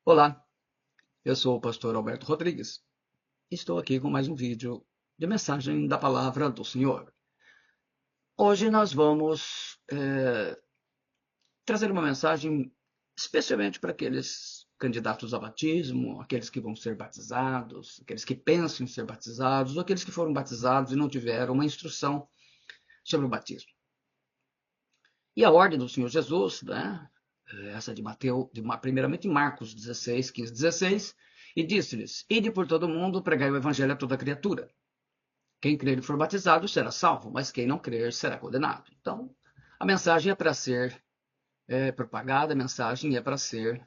Olá, eu sou o pastor Alberto Rodrigues. Estou aqui com mais um vídeo de mensagem da palavra do Senhor. Hoje nós vamos trazer uma mensagem especialmente para aqueles candidatos ao batismo, aqueles que vão ser batizados, aqueles que pensam em ser batizados, ou aqueles que foram batizados e não tiveram uma instrução sobre o batismo. E a ordem do Senhor Jesus, né? Essa de Mateus, primeiramente Marcos 16, 15, 16, e disse-lhes: Ide por todo o mundo, pregai o evangelho a toda criatura. Quem crer e for batizado será salvo, mas quem não crer será condenado. Então, a mensagem é para ser propagada, a mensagem é para ser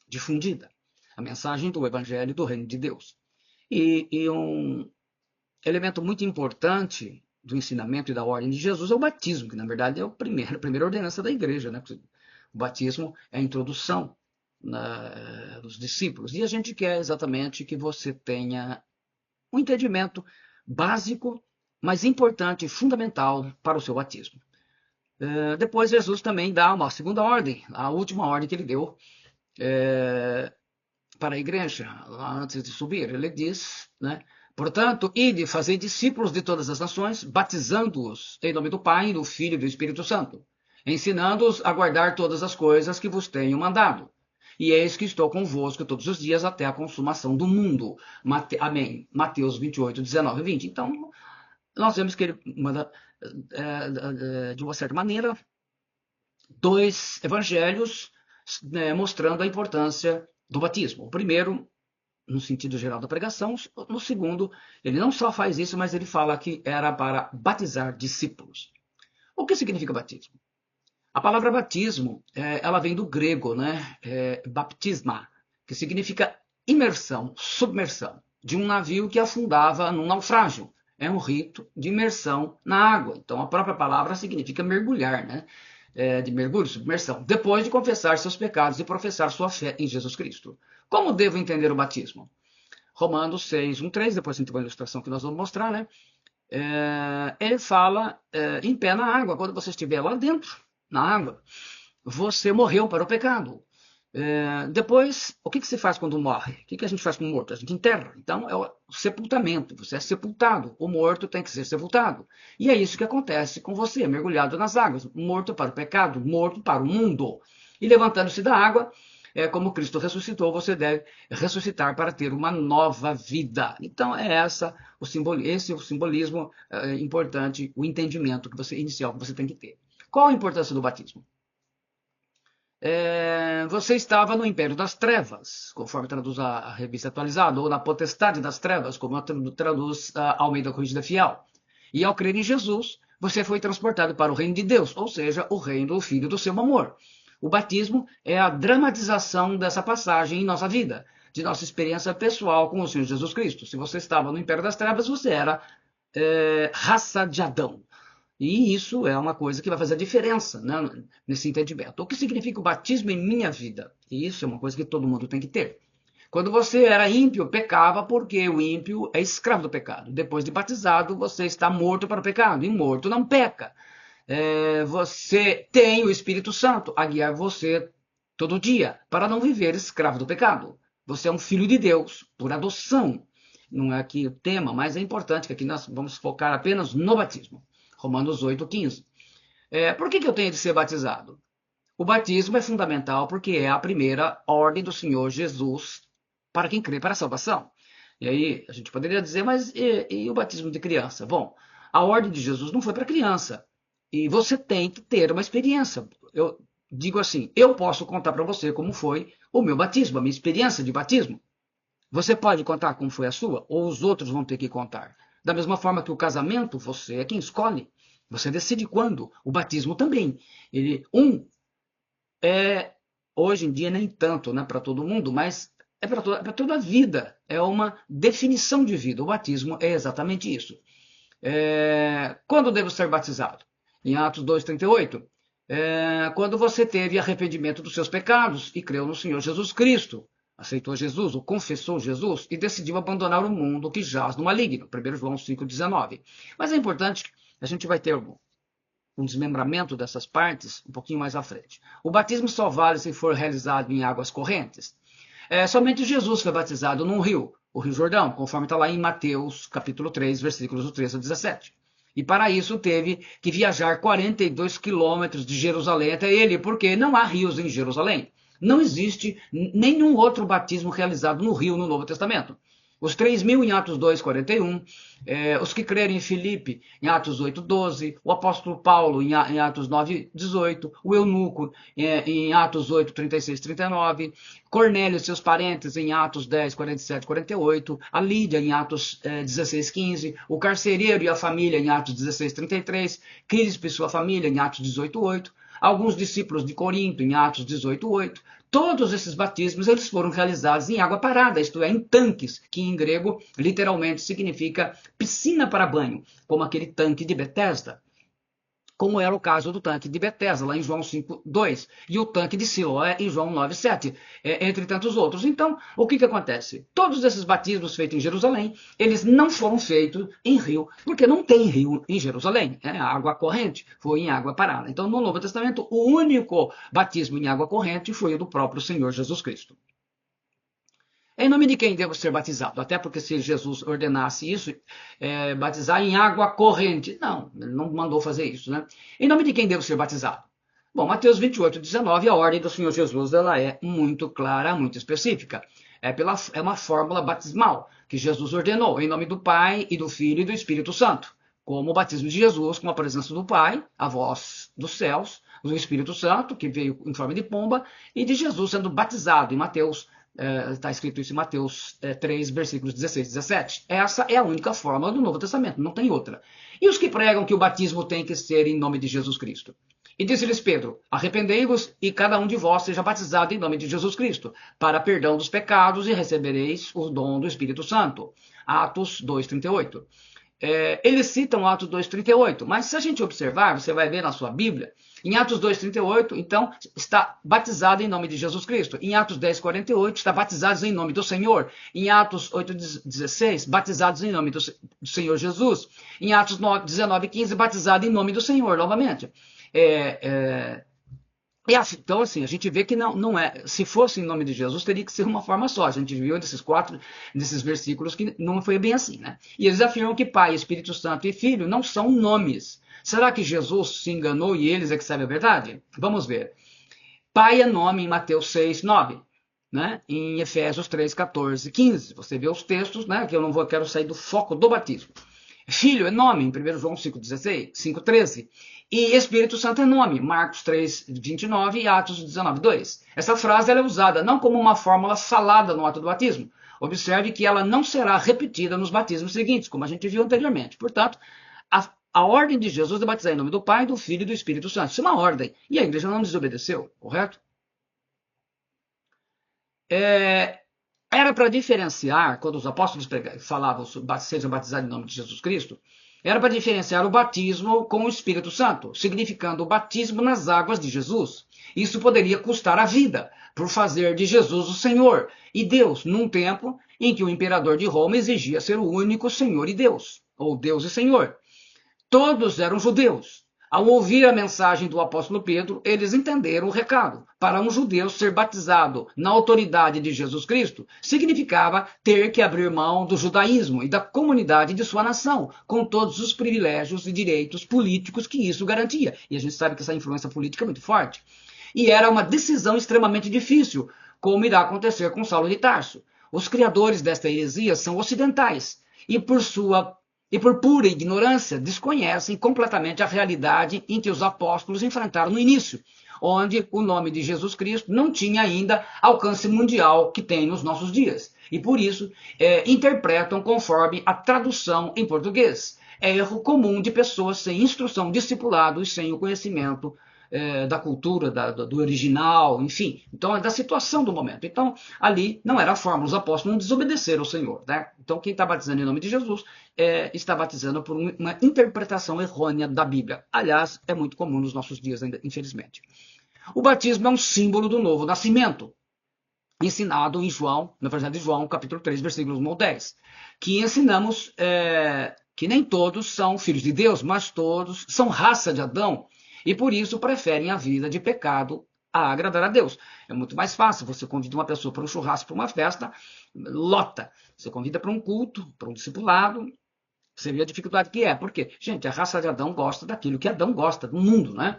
difundida. A mensagem do evangelho do reino de Deus. E um elemento muito importante do ensinamento e da ordem de Jesus é o batismo, que na verdade é a primeira ordenança da igreja, né? O batismo é a introdução dos discípulos. E a gente quer exatamente que você tenha um entendimento básico, mas importante e fundamental para o seu batismo. Depois Jesus também dá uma segunda ordem, a última ordem que ele deu para a igreja, antes de subir. Ele diz, né? Portanto, ide fazer discípulos de todas as nações, batizando-os em nome do Pai, do Filho e do Espírito Santo, ensinando-os a guardar todas as coisas que vos tenho mandado. E eis que estou convosco todos os dias até a consumação do mundo. Amém. Mateus 28, 19 e 20. Então, nós vemos que ele manda, de uma certa maneira, dois evangelhos mostrando a importância do batismo. O primeiro, no sentido geral da pregação. No segundo, ele não só faz isso, mas ele fala que era para batizar discípulos. O que significa batismo? A palavra batismo, ela vem do grego, né? Baptisma, que significa imersão, submersão, de um navio que afundava num naufrágio. É um rito de imersão na água. Então, a própria palavra significa mergulhar, né? De mergulho, submersão, depois de confessar seus pecados e professar sua fé em Jesus Cristo. Como devo entender o batismo? Romanos 6, 1, 3, depois a gente tem uma ilustração que nós vamos mostrar, né? Ele fala em pé na água, quando você estiver lá dentro, na água, você morreu para o pecado. Depois, o que se faz quando morre? O que a gente faz com o morto? A gente enterra. Então, é o sepultamento. Você é sepultado. O morto tem que ser sepultado. E é isso que acontece com você, mergulhado nas águas. Morto para o pecado, morto para o mundo. E levantando-se da água, como Cristo ressuscitou, você deve ressuscitar para ter uma nova vida. Então, esse é o simbolismo importante, o entendimento inicial que você tem que ter. Qual a importância do batismo? Você estava no império das trevas, conforme traduz a revista atualizada, ou na potestade das trevas, como traduz a Almeida Corrigida Fiel. E ao crer em Jesus, você foi transportado para o reino de Deus, ou seja, o reino do Filho do seu amor. O batismo é a dramatização dessa passagem em nossa vida, de nossa experiência pessoal com o Senhor Jesus Cristo. Se você estava no império das trevas, você era raça de Adão. E isso é uma coisa que vai fazer a diferença, né, nesse entendimento. O que significa o batismo em minha vida? E isso é uma coisa que todo mundo tem que ter. Quando você era ímpio, pecava porque o ímpio é escravo do pecado. Depois de batizado, você está morto para o pecado. E morto não peca. Você tem o Espírito Santo a guiar você todo dia para não viver escravo do pecado. Você é um filho de Deus por adoção. Não é aqui o tema, mas é importante que aqui nós vamos focar apenas no batismo. Romanos 8, 15. Por que eu tenho de ser batizado? O batismo é fundamental porque é a primeira ordem do Senhor Jesus para quem crê para a salvação. E aí a gente poderia dizer, mas e o batismo de criança? Bom, a ordem de Jesus não foi para criança. E você tem que ter uma experiência. Eu digo assim, eu posso contar para você como foi o meu batismo, a minha experiência de batismo. Você pode contar como foi a sua? Ou os outros vão ter que contar? Da mesma forma que o casamento, você é quem escolhe. Você decide quando. O batismo também. É, hoje em dia, nem tanto, né, para todo mundo, mas é para toda a vida. É uma definição de vida. O batismo é exatamente isso. Quando devo ser batizado? Em Atos 2,38. Quando você teve arrependimento dos seus pecados e creu no Senhor Jesus Cristo, aceitou Jesus, ou confessou Jesus, e decidiu abandonar o mundo que jaz no maligno. 1 João 5,19. Mas é importante, a gente vai ter um desmembramento dessas partes um pouquinho mais à frente. O batismo só vale se for realizado em águas correntes. Somente Jesus foi batizado num rio, o Rio Jordão, conforme está lá em Mateus capítulo 3, versículos do 13 ao 17. E para isso teve que viajar 42 quilômetros de Jerusalém até ele, porque não há rios em Jerusalém. Não existe nenhum outro batismo realizado no rio no Novo Testamento. Os 3.000 em Atos 2:41, os que crerem em Filipe em Atos 8:12, o apóstolo Paulo em Atos 9:18, o eunuco em Atos 8:36, 39, Cornélio e seus parentes em Atos 10:47, 48, a Lídia em Atos 16:15, o carcereiro e a família em Atos 16:33, Crispo e sua família em Atos 18:8, alguns discípulos de Corinto em Atos 18:8. Todos esses batismos eles foram realizados em água parada, isto é, em tanques, que em grego literalmente significa piscina para banho, como aquele tanque de Betesda, como era o caso do tanque de Betesda, lá em João 5:2, e o tanque de Siloé em João 9:7, entre tantos outros. Então, o que acontece? Todos esses batismos feitos em Jerusalém, eles não foram feitos em rio, porque não tem rio em Jerusalém. A água corrente foi em água parada. Então, no Novo Testamento, o único batismo em água corrente foi o do próprio Senhor Jesus Cristo. Em nome de quem devo ser batizado? Até porque se Jesus ordenasse isso, batizar em água corrente. Não, ele não mandou fazer isso, né? Em nome de quem devo ser batizado? Bom, Mateus 28:19, a ordem do Senhor Jesus ela é muito clara, muito específica. É uma fórmula batismal que Jesus ordenou, em nome do Pai, e do Filho e do Espírito Santo. Como o batismo de Jesus, com a presença do Pai, a voz dos céus, do Espírito Santo, que veio em forma de pomba, e de Jesus sendo batizado em Mateus. Está escrito isso em Mateus 3, versículos 16 e 17. Essa é a única fórmula do Novo Testamento, não tem outra. E os que pregam que o batismo tem que ser em nome de Jesus Cristo? E disse-lhes Pedro, arrependei-vos e cada um de vós seja batizado em nome de Jesus Cristo, para perdão dos pecados e recebereis o dom do Espírito Santo. Atos 2:38. Eles citam Atos 2:38, mas se a gente observar, você vai ver na sua Bíblia, em Atos 2:38, então, está batizado em nome de Jesus Cristo. Em Atos 10:48, está batizados em nome do Senhor. Em Atos 8:16, batizados em nome do Senhor Jesus. Em Atos 19:15, batizado em nome do Senhor, novamente. Então, assim, a gente vê que não é. Se fosse em nome de Jesus, teria que ser uma forma só. A gente viu nesses versículos, que não foi bem assim, né? E eles afirmam que Pai, Espírito Santo e Filho não são nomes. Será que Jesus se enganou e eles é que sabem a verdade? Vamos ver. Pai é nome em Mateus 6:9, né? Em Efésios 3:14, 15. Você vê os textos, né? Que eu não quero sair do foco do batismo. Filho é nome em 1 João 5:16, 5:13. E Espírito Santo é nome, Marcos 3:29 e Atos 19:2. Essa frase ela é usada não como uma fórmula falada no ato do batismo. Observe que ela não será repetida nos batismos seguintes, como a gente viu anteriormente. Portanto, a ordem de Jesus é batizar em nome do Pai, do Filho e do Espírito Santo. Isso é uma ordem. E a igreja não desobedeceu, correto? Era para diferenciar, quando os apóstolos falavam seja batizado em nome de Jesus Cristo, era para diferenciar o batismo com o Espírito Santo, significando o batismo nas águas de Jesus. Isso poderia custar a vida, por fazer de Jesus o Senhor e Deus, num tempo em que o imperador de Roma exigia ser o único Senhor e Deus, ou Deus e Senhor. Todos eram judeus. Ao ouvir a mensagem do apóstolo Pedro, eles entenderam o recado. Para um judeu ser batizado na autoridade de Jesus Cristo significava ter que abrir mão do judaísmo e da comunidade de sua nação, com todos os privilégios e direitos políticos que isso garantia. E a gente sabe que essa influência política é muito forte. E era uma decisão extremamente difícil, como irá acontecer com Saulo de Tarso. Os criadores desta heresia são ocidentais e por pura ignorância, desconhecem completamente a realidade em que os apóstolos enfrentaram no início, onde o nome de Jesus Cristo não tinha ainda alcance mundial que tem nos nossos dias. E por isso, interpretam conforme a tradução em português. É erro comum de pessoas sem instrução, discipulado e sem o conhecimento da cultura, do original, enfim. Então, é da situação do momento. Então, ali não era a forma, os apóstolos não desobedeceram ao Senhor, né? Então, quem está batizando em nome de Jesus está batizando por uma interpretação errônea da Bíblia. Aliás, é muito comum nos nossos dias ainda, infelizmente. O batismo é um símbolo do novo nascimento, ensinado em João, na verdade, João, capítulo 3, versículos 1 ao 10, que ensinamos que nem todos são filhos de Deus, mas todos são raça de Adão, e por isso preferem a vida de pecado a agradar a Deus. É muito mais fácil. Você convida uma pessoa para um churrasco, para uma festa, lota. Você convida para um culto, para um discipulado. Você vê a dificuldade que é. Por quê? Gente, a raça de Adão gosta daquilo que Adão gosta, do mundo, né?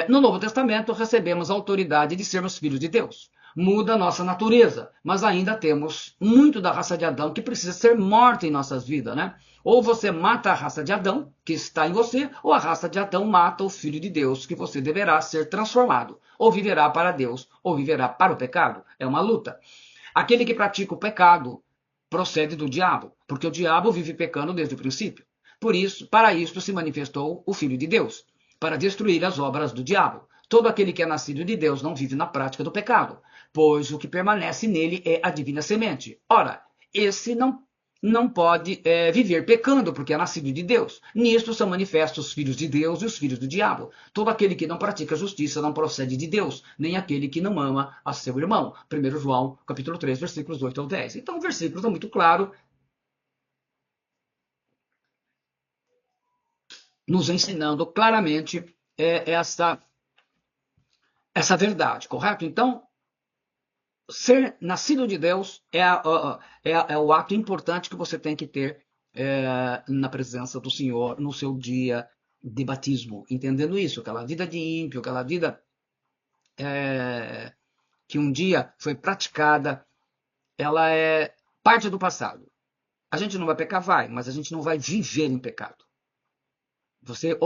No Novo Testamento, recebemos a autoridade de sermos filhos de Deus. Muda a nossa natureza, mas ainda temos muito da raça de Adão que precisa ser morta em nossas vidas, né? Ou você mata a raça de Adão, que está em você, ou a raça de Adão mata o Filho de Deus, que você deverá ser transformado. Ou viverá para Deus, ou viverá para o pecado. É uma luta. Aquele que pratica o pecado procede do diabo, porque o diabo vive pecando desde o princípio. Por isso, para isto se manifestou o Filho de Deus, para destruir as obras do diabo. Todo aquele que é nascido de Deus não vive na prática do pecado, pois o que permanece nele é a divina semente. Ora, esse não pode viver pecando, porque é nascido de Deus. Nisto são manifestos os filhos de Deus e os filhos do diabo. Todo aquele que não pratica justiça não procede de Deus, nem aquele que não ama a seu irmão. 1 João, capítulo 3, versículos 8 ao 10. Então o versículo está muito claro, nos ensinando claramente essa verdade, correto? Então, ser nascido de Deus é o ato importante que você tem que ter na presença do Senhor no seu dia de batismo. Entendendo isso, aquela vida de ímpio, aquela vida que um dia foi praticada, ela é parte do passado. A gente não vai pecar, vai, mas a gente não vai viver em pecado. Você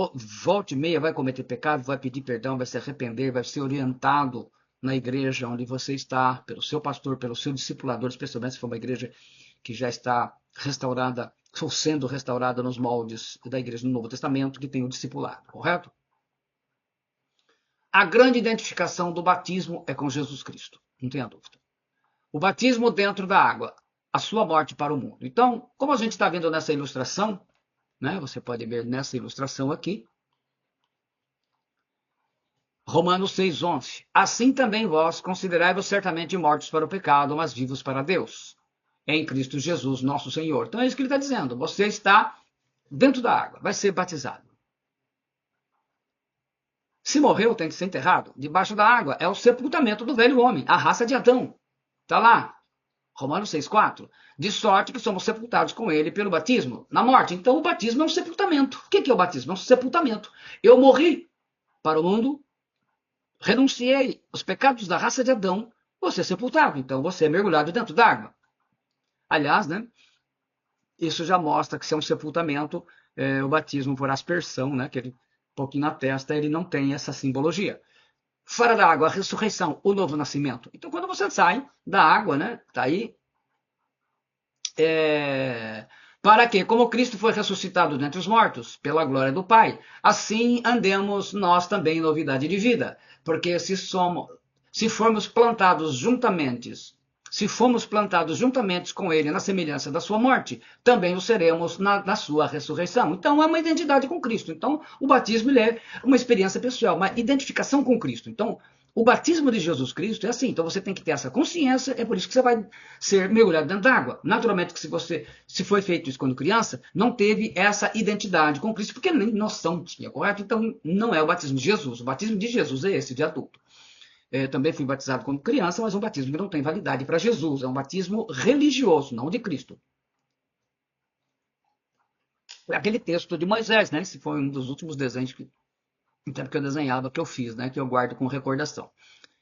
volta e meia vai cometer pecado, vai pedir perdão, vai se arrepender, vai ser orientado na igreja onde você está, pelo seu pastor, pelo seu discipulador, especialmente se for uma igreja que já está restaurada, ou sendo restaurada nos moldes da igreja do Novo Testamento, que tem o discipulado, correto? A grande identificação do batismo é com Jesus Cristo, não tenha dúvida. O batismo dentro da água, a sua morte para o mundo. Então, como a gente está vendo nessa ilustração, né, você pode ver nessa ilustração aqui, Romanos 6,11. Assim também vós considerai-vos certamente mortos para o pecado, mas vivos para Deus, em Cristo Jesus, nosso Senhor. Então é isso que ele está dizendo. Você está dentro da água, vai ser batizado. Se morreu, tem que ser enterrado. Debaixo da água é o sepultamento do velho homem, a raça de Adão. Está lá, Romanos 6,4. De sorte que somos sepultados com ele pelo batismo, na morte. Então o batismo é um sepultamento. O que é o batismo? É um sepultamento. Eu morri para o mundo, renunciei aos pecados da raça de Adão, você é sepultado. Então você é mergulhado dentro d'água. Aliás, né, isso já mostra que se é um sepultamento, o batismo por aspersão, né, que ele, um pouquinho na testa, ele não tem essa simbologia. Fora da água, a ressurreição, o novo nascimento. Então, quando você sai da água, né, tá aí, para que, como Cristo foi ressuscitado dentre os mortos, pela glória do Pai, assim andemos nós também em novidade de vida. Porque se formos plantados juntamente com ele na semelhança da sua morte, também o seremos na sua ressurreição. Então é uma identidade com Cristo. Então o batismo é uma experiência pessoal, uma identificação com Cristo. Então o batismo de Jesus Cristo é assim. Então você tem que ter essa consciência, é por isso que você vai ser mergulhado dentro d'água. Naturalmente que se foi feito isso quando criança, não teve essa identidade com Cristo, porque nem noção tinha, correto? Então não é o batismo de Jesus. O batismo de Jesus é esse, de adulto. Também fui batizado quando criança, mas é um batismo que não tem validade para Jesus. É um batismo religioso, não de Cristo. É aquele texto de Moisés, né? Esse foi um dos últimos desenhos que eu desenhava, que eu fiz, né? Que eu guardo com recordação.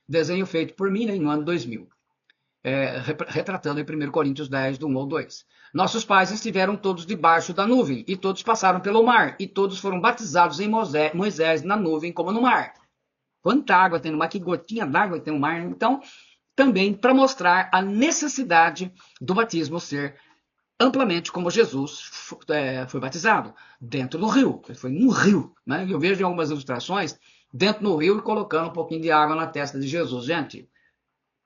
Desenho feito por mim, né, no ano 2000. Retratando em 1 Coríntios 10, do 1 ao 2. Nossos pais estiveram todos debaixo da nuvem, e todos passaram pelo mar, e todos foram batizados em Moisés na nuvem como no mar. Quanta água tem no mar, que gotinha d'água tem no mar. Então, também para mostrar a necessidade do batismo ser amplamente como Jesus foi batizado, dentro do rio. Ele foi num rio, né? Eu vejo em algumas ilustrações, dentro do rio e colocando um pouquinho de água na testa de Jesus. Gente,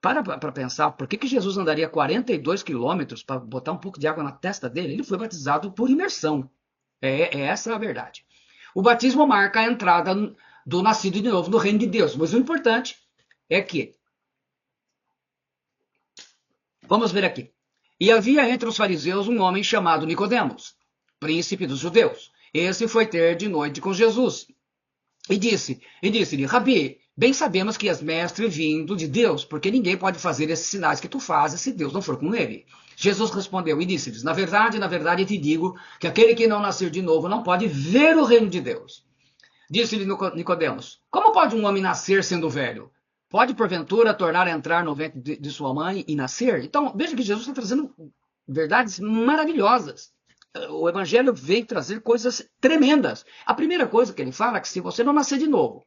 para pensar, por que Jesus andaria 42 quilômetros para botar um pouco de água na testa dele? Ele foi batizado por imersão. Essa a verdade. O batismo marca a entrada do nascido de novo no reino de Deus. Mas o importante é que, vamos ver aqui. E havia entre os fariseus um homem chamado Nicodemos, príncipe dos judeus. Esse foi ter de noite com Jesus. E disse-lhe, Rabi, Bem sabemos que és mestre vindo de Deus, porque ninguém pode fazer esses sinais que tu fazes se Deus não for com ele. Jesus respondeu e disse-lhes, na verdade te digo que aquele que não nascer de novo não pode ver o reino de Deus. Disse-lhe Nicodemos, como pode um homem nascer sendo velho? Pode, porventura, tornar a entrar no ventre de sua mãe e nascer? Então, veja que Jesus está trazendo verdades maravilhosas. O Evangelho veio trazer coisas tremendas. A primeira coisa que ele fala é que se você não nascer de novo,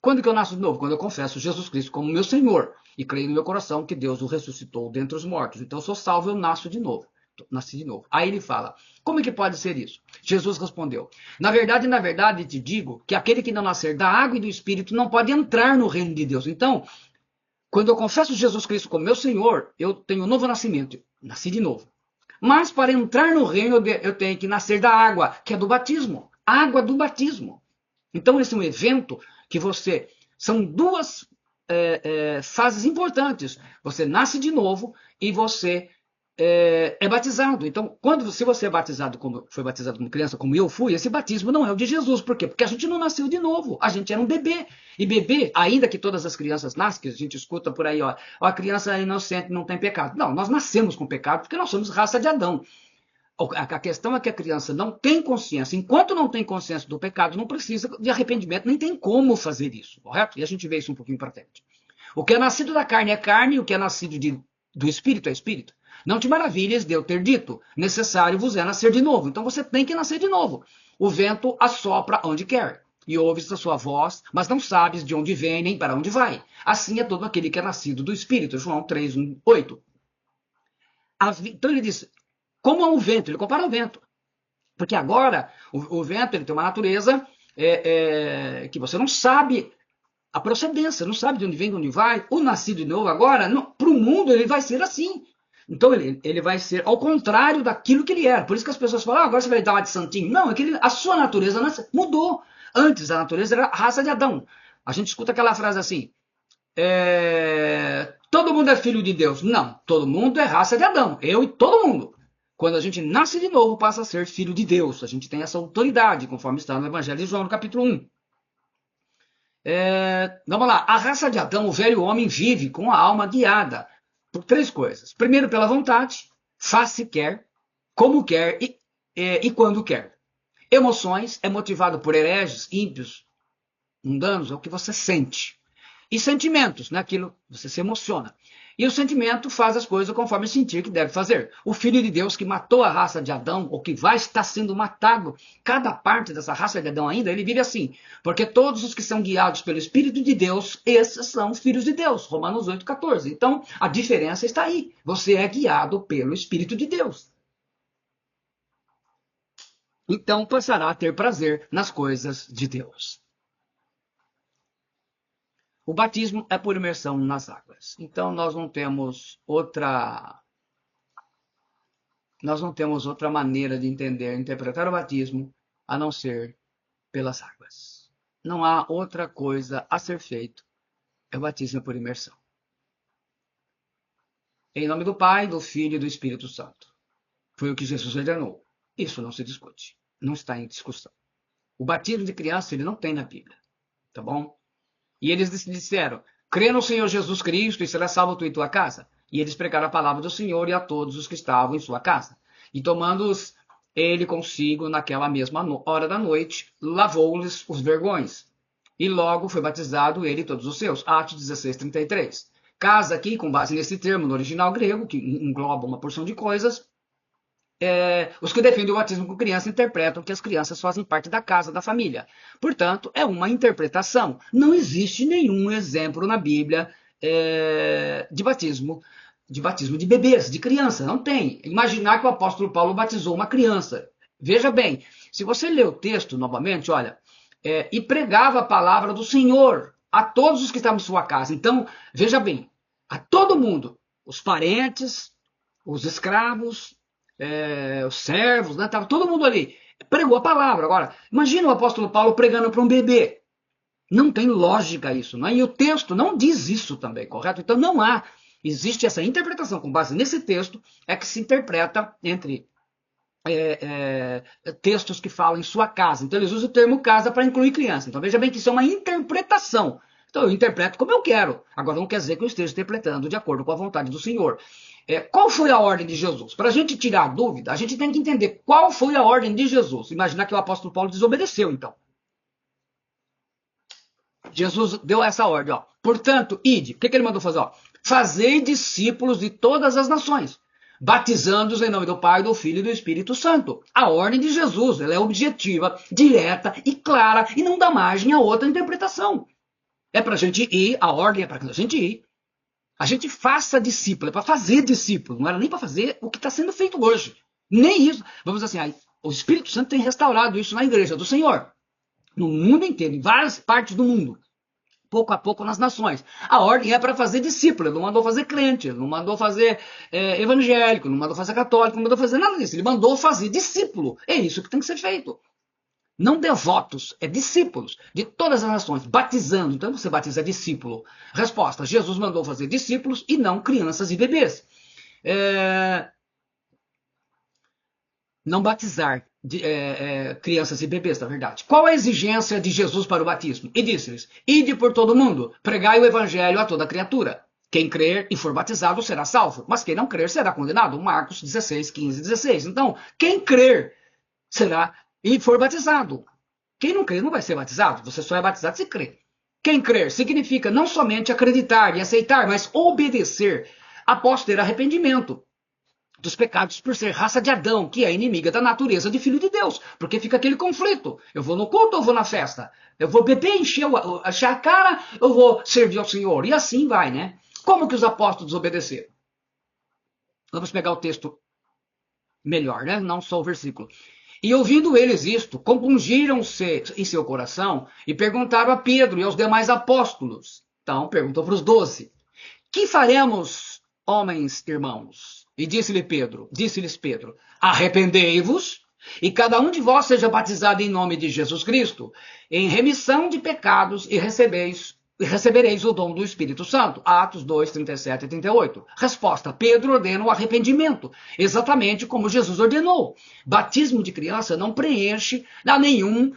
quando que eu nasço de novo? Quando eu confesso Jesus Cristo como meu Senhor e creio no meu coração que Deus o ressuscitou dentre os mortos. Então eu sou salvo, eu nasço de novo. Nasci de novo. Aí ele fala, como é que pode ser isso? Jesus respondeu, na verdade te digo que aquele que não nascer da água e do Espírito não pode entrar no reino de Deus. Então, quando eu confesso Jesus Cristo como meu Senhor, eu tenho um novo nascimento. Nasci de novo. Mas para entrar no reino eu tenho que nascer da água, que é do batismo. Água do batismo. Então esse é um evento que você... São duas fases importantes. Você nasce de novo e você é batizado. Então, se você é batizado foi batizado como criança, como eu fui, esse batismo não é o de Jesus. Por quê? Porque a gente não nasceu de novo. A gente era um bebê. E bebê, ainda que todas as crianças nascem, que a gente escuta por aí, ó, a criança é inocente, não tem pecado. Não, nós nascemos com pecado porque nós somos raça de Adão. A questão é que a criança não tem consciência. Enquanto não tem consciência do pecado, não precisa de arrependimento, nem tem como fazer isso, correto? E a gente vê isso um pouquinho para frente. O que é nascido da carne é carne, e o que é nascido do espírito é espírito. Não te maravilhes de eu ter dito, necessário vos é nascer de novo. Então você tem que nascer de novo. O vento assopra onde quer, e ouves a sua voz, mas não sabes de onde vem nem para onde vai. Assim é todo aquele que é nascido do espírito. João 3, 8. Então ele diz, como é um vento, ele compara ao vento. Porque agora, o vento ele tem uma natureza que você não sabe a procedência, não sabe de onde vem, de onde vai. O nascido de novo agora, para o mundo, ele vai ser assim. Então ele vai ser ao contrário daquilo que ele era. Por isso que as pessoas falam, agora você vai dar uma de santinho. Não, é que a sua natureza mudou. Antes a natureza era a raça de Adão. A gente escuta aquela frase assim, todo mundo é filho de Deus. Não, todo mundo é raça de Adão. Eu e todo mundo. Quando a gente nasce de novo, passa a ser filho de Deus. A gente tem essa autoridade, conforme está no Evangelho de João, no capítulo 1. Vamos lá. A raça de Adão, o velho homem, vive com a alma guiada por três coisas. Primeiro, pela vontade, faz se quer, como quer e quando quer. Emoções é motivado por hereges, ímpios, mundanos, é o que você sente. E sentimentos, né? Aquilo você se emociona. E o sentimento faz as coisas conforme sentir que deve fazer. O Filho de Deus que matou a raça de Adão, ou que vai estar sendo matado, cada parte dessa raça de Adão ainda, ele vive assim. Porque todos os que são guiados pelo Espírito de Deus, esses são filhos de Deus. Romanos 8,14. Então, a diferença está aí. Você é guiado pelo Espírito de Deus. Então, passará a ter prazer nas coisas de Deus. O batismo é por imersão nas águas. Então nós não temos outra maneira de interpretar o batismo a não ser pelas águas. Não há outra coisa a ser feito. É o batismo por imersão. Em nome do Pai, do Filho e do Espírito Santo. Foi o que Jesus ordenou. Isso não se discute. Não está em discussão. O batismo de criança ele não tem na Bíblia. Tá bom? E eles disseram, crê no Senhor Jesus Cristo e será salvo tu e tua casa. E eles pregaram a palavra do Senhor e a todos os que estavam em sua casa. E tomando-os ele consigo naquela mesma hora da noite, lavou-lhes os vergões. E logo foi batizado ele e todos os seus. Atos 16, 33. Casa aqui, com base nesse termo no original grego, que engloba uma porção de coisas, os que defendem o batismo com criança interpretam que as crianças fazem parte da casa, da família. Portanto, é uma interpretação. Não existe nenhum exemplo na Bíblia de batismo de bebês, de criança. Não tem. Imaginar que o apóstolo Paulo batizou uma criança. Veja bem, se você ler o texto novamente, olha, e pregava a palavra do Senhor a todos os que estavam em sua casa. Então, veja bem, a todo mundo, os parentes, os escravos, os servos, né? Tava todo mundo ali. Pregou a palavra. Agora, imagina o apóstolo Paulo pregando para um bebê. Não tem lógica isso, não é? E o texto não diz isso também, correto? Então não há. Existe essa interpretação com base nesse texto, é que se interpreta entre textos que falam em sua casa. Então eles usam o termo casa para incluir criança. Então veja bem que isso é uma interpretação. Então eu interpreto como eu quero. Agora não quer dizer que eu esteja interpretando de acordo com a vontade do Senhor. Qual foi a ordem de Jesus? Para a gente tirar a dúvida, a gente tem que entender qual foi a ordem de Jesus. Imaginar que o apóstolo Paulo desobedeceu, então. Jesus deu essa ordem, ó. Portanto, ide. O que ele mandou fazer? Ó? Fazei discípulos de todas as nações, batizando-os em nome do Pai, do Filho e do Espírito Santo. A ordem de Jesus, ela é objetiva, direta e clara e não dá margem a outra interpretação. É para a gente ir, a ordem é para a gente ir. A gente faça discípulo, é para fazer discípulo, não era nem para fazer o que está sendo feito hoje. Nem isso. Vamos dizer assim, o Espírito Santo tem restaurado isso na igreja do Senhor. No mundo inteiro, em várias partes do mundo. Pouco a pouco nas nações. A ordem é para fazer discípulo, ele não mandou fazer crente, ele não mandou fazer evangélico, não mandou fazer católico, não mandou fazer nada disso. Ele mandou fazer discípulo. É isso que tem que ser feito. Não devotos, é discípulos de todas as nações, batizando. Então você batiza discípulo. Resposta: Jesus mandou fazer discípulos e não crianças e bebês. Não batizar crianças e bebês, na verdade. Qual a exigência de Jesus para o batismo? E disse-lhes: ide por todo mundo, pregai o evangelho a toda criatura. Quem crer e for batizado será salvo, mas quem não crer será condenado. Marcos 16, 15 e 16. Então, quem crer será e for batizado. Quem não crer não vai ser batizado, você só é batizado se crer. Quem crer significa não somente acreditar e aceitar, mas obedecer após ter arrependimento dos pecados por ser raça de Adão, que é inimiga da natureza de filho de Deus. Porque fica aquele conflito. Eu vou no culto ou vou na festa? Eu vou beber, encher a cara ou vou servir ao Senhor? E assim vai, né? Como que os apóstolos obedeceram? Vamos pegar o texto melhor, né? Não só o versículo. E ouvindo eles isto, compungiram-se em seu coração e perguntaram a Pedro e aos demais apóstolos. Então, perguntou para os 12. Que faremos, homens, irmãos? E disse-lhes Pedro, arrependei-vos e cada um de vós seja batizado em nome de Jesus Cristo, em remissão de pecados e recebereis o dom do Espírito Santo. Atos 2, 37 e 38. Resposta: Pedro ordena o arrependimento, exatamente como Jesus ordenou. Batismo de criança não preenche nenhuma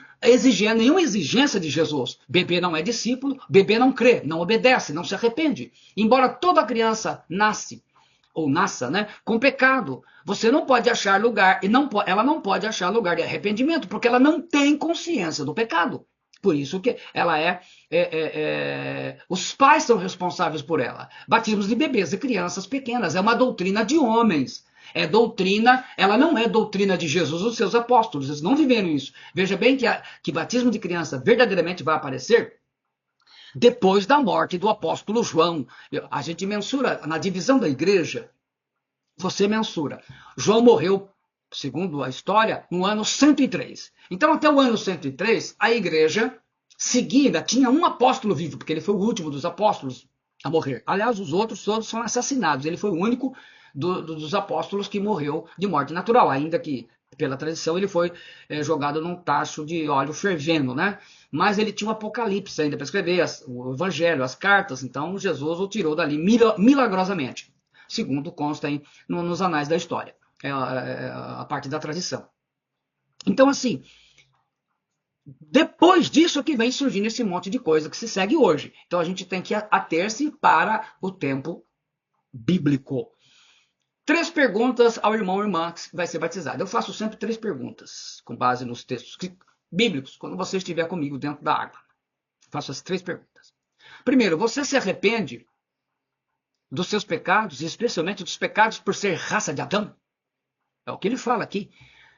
exigência de Jesus. Bebê não é discípulo, bebê não crê, não obedece, não se arrepende. Embora toda criança nasça, né, com pecado, você não pode achar lugar, ela não pode achar lugar de arrependimento, porque ela não tem consciência do pecado. Por isso que ela os pais são responsáveis por ela. Batismos de bebês e crianças pequenas é uma doutrina de homens. Ela não é doutrina de Jesus e os seus apóstolos. Eles não viveram isso. Veja bem que batismo de criança verdadeiramente vai aparecer depois da morte do apóstolo João. A gente mensura na divisão da igreja. Você mensura. João morreu, segundo a história, no ano 103. Então, até o ano 103, a igreja seguida tinha um apóstolo vivo, porque ele foi o último dos apóstolos a morrer. Aliás, os outros todos foram assassinados. Ele foi o único dos apóstolos que morreu de morte natural, ainda que, pela tradição, ele foi jogado num tacho de óleo fervendo, né? Mas ele tinha um apocalipse ainda para escrever, o evangelho, as cartas. Então, Jesus o tirou dali milagrosamente, segundo consta aí nos anais da história. A parte da tradição. Então, assim, depois disso que vem surgindo esse monte de coisa que se segue hoje. Então, a gente tem que ater-se para o tempo bíblico. 3 perguntas ao irmão ou irmã que vai ser batizado. Eu faço sempre 3 perguntas, com base nos textos bíblicos, quando você estiver comigo dentro da água. Faço as 3 perguntas. Primeiro, você se arrepende dos seus pecados, especialmente dos pecados por ser raça de Adão? É o que ele fala aqui.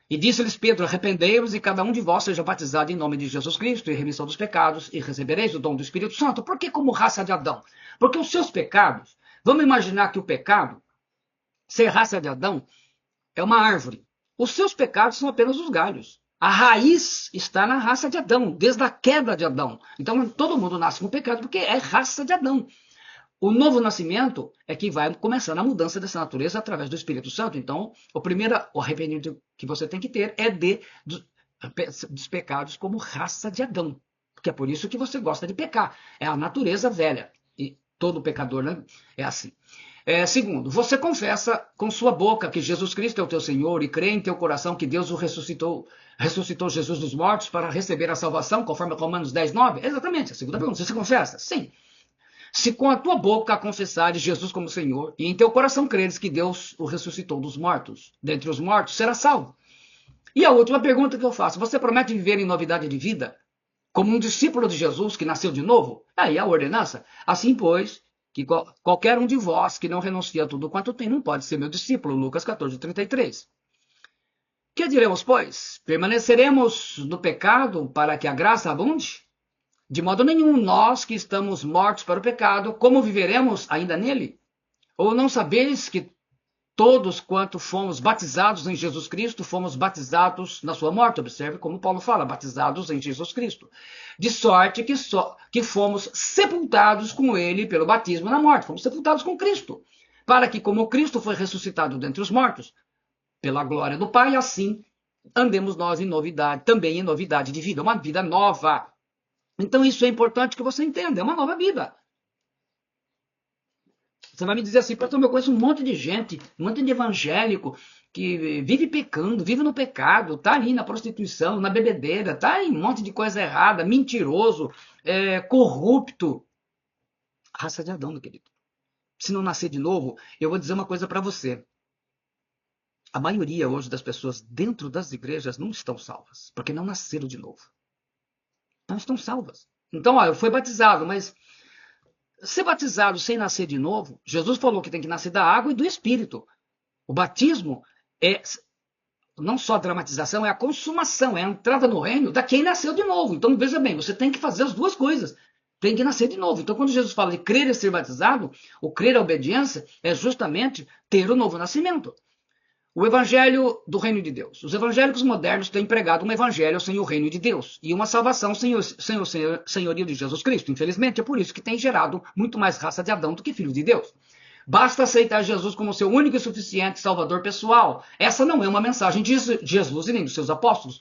E disse-lhes Pedro, arrependei-vos e cada um de vós seja batizado em nome de Jesus Cristo, em remissão dos pecados, e recebereis o dom do Espírito Santo. Por que como raça de Adão? Porque os seus pecados, vamos imaginar que o pecado, ser raça de Adão, é uma árvore. Os seus pecados são apenas os galhos. A raiz está na raça de Adão, desde a queda de Adão. Então todo mundo nasce com pecado porque é raça de Adão. O novo nascimento é que vai começando a mudança dessa natureza através do Espírito Santo. Então, o arrependimento que você tem que ter é dos pecados como raça de Adão. Porque é por isso que você gosta de pecar. É a natureza velha. E todo pecador, né, é assim. Segundo, você confessa com sua boca que Jesus Cristo é o teu Senhor e crê em teu coração que Deus o ressuscitou Jesus dos mortos para receber a salvação, conforme Romanos 10:9? Exatamente, a segunda pergunta. Você confessa? Sim. Se com a tua boca confessares Jesus como Senhor e em teu coração creres que Deus o ressuscitou dos mortos, dentre os mortos, será salvo. E a última pergunta que eu faço, você promete viver em novidade de vida? Como um discípulo de Jesus que nasceu de novo? Aí a ordenança. Assim, pois, que qualquer um de vós que não renuncia a tudo quanto tem não pode ser meu discípulo. Lucas 14:33. Que diremos, pois? Permaneceremos no pecado para que a graça abunde? De modo nenhum, nós que estamos mortos para o pecado, como viveremos ainda nele? Ou não sabeis que todos quanto fomos batizados em Jesus Cristo, fomos batizados na sua morte? Observe como Paulo fala, batizados em Jesus Cristo. De sorte que fomos sepultados com ele pelo batismo na morte. Fomos sepultados com Cristo. Para que, como Cristo foi ressuscitado dentre os mortos, pela glória do Pai, assim andemos nós em novidade, também em novidade de vida, uma vida nova. Então isso é importante que você entenda, é uma nova vida. Você vai me dizer assim, pastor, eu conheço um monte de gente, um monte de evangélico que vive pecando, vive no pecado, tá ali na prostituição, na bebedeira, tá em um monte de coisa errada, mentiroso, corrupto. Raça de Adão, meu querido. Se não nascer de novo, eu vou dizer uma coisa para você. A maioria hoje das pessoas dentro das igrejas não estão salvas, porque não nasceram de novo. Não estão salvas. Então, eu fui batizado, mas ser batizado sem nascer de novo, Jesus falou que tem que nascer da água e do Espírito. O batismo é não só a dramatização, é a consumação, é a entrada no reino da quem nasceu de novo. Então, veja bem, você tem que fazer as duas coisas. Tem que nascer de novo. Então, quando Jesus fala de crer e ser batizado, o crer a obediência é justamente ter o novo nascimento. O evangelho do reino de Deus. Os evangélicos modernos têm pregado um evangelho sem o reino de Deus e uma salvação sem o senhorio de Jesus Cristo. Infelizmente, é por isso que tem gerado muito mais raça de Adão do que filho de Deus. Basta aceitar Jesus como seu único e suficiente salvador pessoal. Essa não é uma mensagem de Jesus e nem dos seus apóstolos.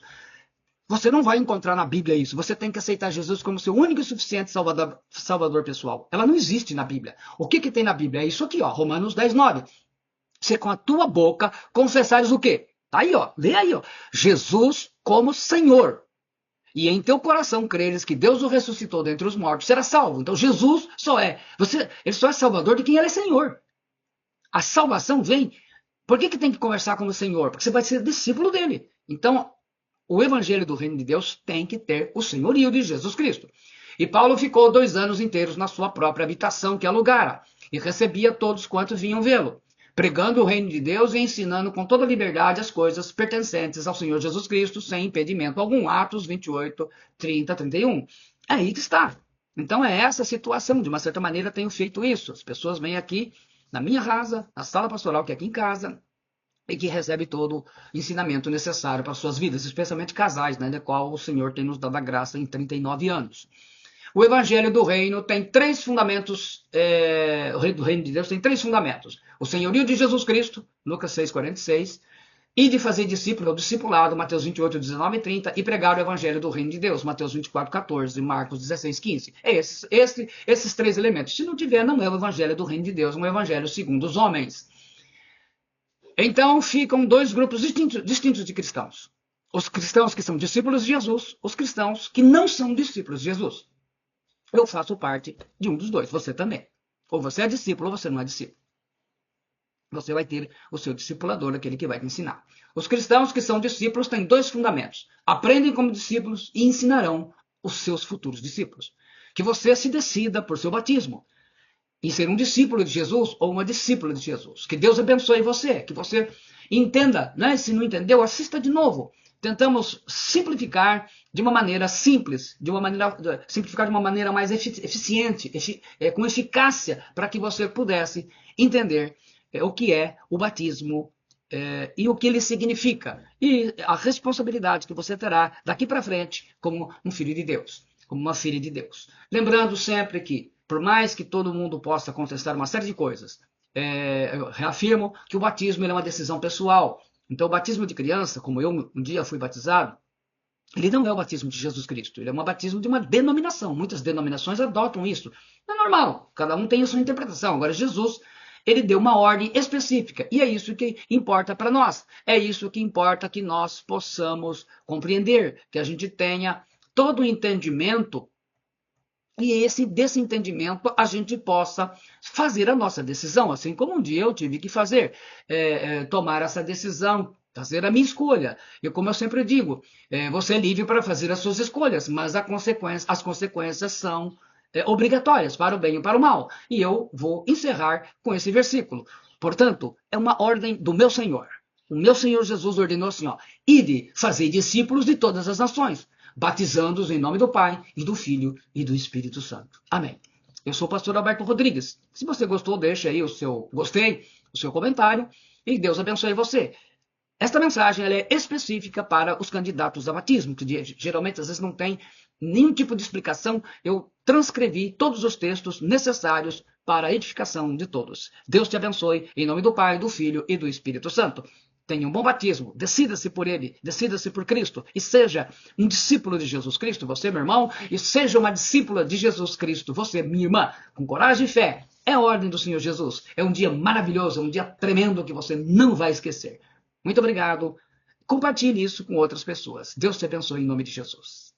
Você não vai encontrar na Bíblia isso. Você tem que aceitar Jesus como seu único e suficiente salvador pessoal. Ela não existe na Bíblia. O que tem na Bíblia? É isso aqui, ó, Romanos 10:9. Se com a tua boca confessares o quê? Tá aí, ó. Lê aí, ó. Jesus como Senhor. E em teu coração creres que Deus o ressuscitou dentre os mortos, será salvo. Então Jesus ele só é salvador de quem ele é Senhor. A salvação vem. Por que tem que conversar com o Senhor? Porque você vai ser discípulo dele. Então, o evangelho do reino de Deus tem que ter o senhorio de Jesus Cristo. E Paulo ficou 2 anos inteiros na sua própria habitação que alugara e recebia todos quantos vinham vê-lo, pregando o reino de Deus e ensinando com toda liberdade as coisas pertencentes ao Senhor Jesus Cristo, sem impedimento algum. Atos 28, 30, 31. É aí que está. Então é essa a situação. De uma certa maneira tenho feito isso. As pessoas vêm aqui na minha casa, na sala pastoral, que é aqui em casa, e que recebe todo o ensinamento necessário para suas vidas, especialmente casais, né, da qual o Senhor tem nos dado a graça em 39 anos. O Evangelho do Reino tem 3 fundamentos, o do Reino de Deus tem 3 fundamentos. O senhorio de Jesus Cristo, Lucas 6,46, e de fazer discípulo, o discipulado, Mateus 28, 19 e 30, e pregar o Evangelho do Reino de Deus, Mateus 24, 14 e Marcos 16, 15. Esses 3 elementos. Se não tiver, não é o Evangelho do Reino de Deus, é um Evangelho segundo os homens. Então ficam 2 grupos distintos de cristãos. Os cristãos que são discípulos de Jesus, os cristãos que não são discípulos de Jesus. Eu faço parte de um dos dois, você também. Ou você é discípulo ou você não é discípulo. Você vai ter o seu discipulador, aquele que vai te ensinar. Os cristãos que são discípulos têm 2 fundamentos. Aprendem como discípulos e ensinarão os seus futuros discípulos. Que você se decida por seu batismo em ser um discípulo de Jesus ou uma discípula de Jesus. Que Deus abençoe você, que você entenda, né? Se não entendeu, assista de novo. Tentamos simplificar de uma maneira simples, simplificar de uma maneira mais eficiente, com eficácia, para que você pudesse entender o que é o batismo e o que ele significa. E a responsabilidade que você terá daqui para frente como um filho de Deus, como uma filha de Deus. Lembrando sempre que, por mais que todo mundo possa contestar uma série de coisas, eu reafirmo que o batismo é uma decisão pessoal. Então, o batismo de criança, como eu um dia fui batizado, ele não é o batismo de Jesus Cristo. Ele é um batismo de uma denominação. Muitas denominações adotam isso. É normal. Cada um tem a sua interpretação. Agora, Jesus, ele deu uma ordem específica. E é isso que importa para nós. É isso que importa que nós possamos compreender, que a gente tenha todo o entendimento e desse entendimento a gente possa fazer a nossa decisão, assim como um dia eu tive que fazer, tomar essa decisão, fazer a minha escolha. E como eu sempre digo, você é livre para fazer as suas escolhas, mas as consequências são obrigatórias para o bem e para o mal. E eu vou encerrar com esse versículo. Portanto, é uma ordem do meu Senhor. O meu Senhor Jesus ordenou assim, ó, ide, fazei discípulos de todas as nações, batizando-os em nome do Pai, e do Filho e do Espírito Santo. Amém. Eu sou o pastor Alberto Rodrigues. Se você gostou, deixa aí o seu gostei, o seu comentário, e Deus abençoe você. Esta mensagem ela é específica para os candidatos a batismo, que geralmente às vezes não tem nenhum tipo de explicação. Eu transcrevi todos os textos necessários para a edificação de todos. Deus te abençoe, em nome do Pai, do Filho e do Espírito Santo. Tenha um bom batismo, decida-se por ele, decida-se por Cristo e seja um discípulo de Jesus Cristo, você, meu irmão, e seja uma discípula de Jesus Cristo, você, minha irmã, com coragem e fé. É a ordem do Senhor Jesus. É um dia maravilhoso, um dia tremendo que você não vai esquecer. Muito obrigado. Compartilhe isso com outras pessoas. Deus te abençoe em nome de Jesus.